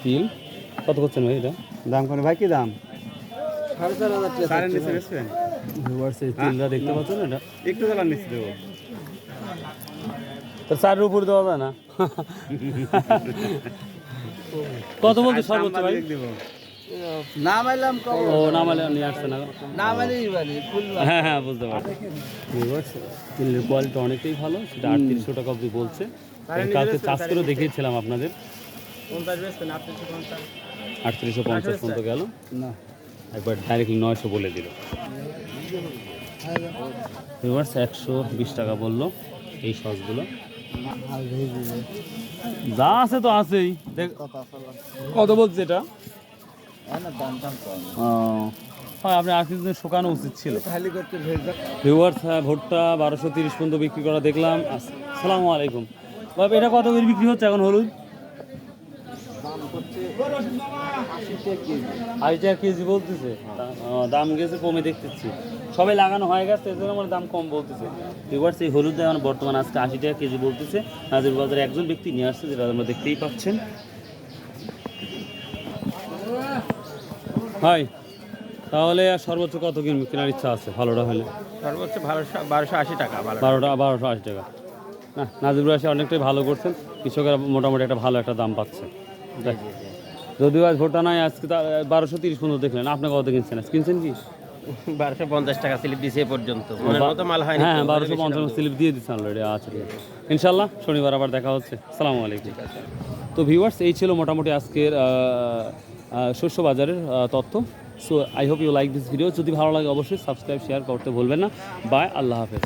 তিল কত করছেন ভাই এটা? দাম করে ভাই কি দাম? 4,500 ভিউয়ার্স এই তিলটা দেখতে পাচ্ছেন এটা একটু জ্বালান নিচ্ছি দেবো। তো 4-এর উপর দেওয়া যায় না। কত বলতে সর্বোচ্চ ভাই? নামাইলাম ও নামালে নিয়ে আসছে না? নামাইলেই বাড়ি ফুল হ্যাঁ হ্যাঁ বুঝতে পারছি। ভিউয়ার্স তিলের কোয়ালিটি অনেকটাই ভালো, সেটা 3800 টাকা অবধি বলছে। কালকে চাষ করে দেখিয়েছিলাম আপনাদের 3850 পর্যন্ত গেল, না একবার ডাইরেক্টলি 900 বলে দিল। ভিউয়ার্স 120 টাকা বললো এই সসগুলো। যা আছে তো আছেই। কত বলছে এটা? হ্যাঁ আপনি আর কিছুদিন শুকানো উচিত ছিল। ভিউয়ার্স ভুট্টা 1230 পর্যন্ত বিক্রি করা দেখলাম। আসসালামু আলাইকুম বাবা, এটা কত করে বিক্রি হচ্ছে এখন হলুদ? 80 টাকা কেজি বলতেছে। দাম গেছে কমে দেখতেছি, সবাই লাগানো হয়ে গেছে এজন্য আমার দাম কম বলতেছে। ভিউয়ার্স এই হলুদ এখন বর্তমানে আজকে 80 টাকা কেজি বলতেছে। নাজির বাজারে একজন ব্যক্তি নিয়ে আসছে, যেটা আমরা দেখতেই পাচ্ছেন। ভাই তাহলে সর্বোচ্চ কত কেনার ইচ্ছা আছে ভালোটা হলে? সর্বোচ্চ 1280 টাকা। 1280 টাকা। না নাজির আসে অনেকটাই ভালো করছেন, কৃষকেরা মোটামুটি একটা ভালো একটা দাম পাচ্ছে। যদিও আজ ভোটটা নাই, আজকে 1230 পর্যন্ত দেখলেন। আপনি কত কিনছেন? আজ কিনছেন কি? 1250 টাকা স্লিপ দিছে এ পর্যন্ত। মনের মতো মাল হয়নি। হ্যাঁ 1250 স্লিপ দিয়ে দিচ্ছেন অলরেডি। আচ্ছা ঠিক আছে, ইনশাল্লাহ শনিবার আবার দেখা হচ্ছে। আসসালামু আলাইকুম। তো ভিউয়ার্স এই ছিল মোটামুটি আজকের শস্য বাজারের তথ্য। So I hope you like this video. যদি ভালো লাগে অবশ্যই সাবস্ক্রাইব শেয়ার করতে ভুলবেন না। বাই, আল্লাহ হাফেজ।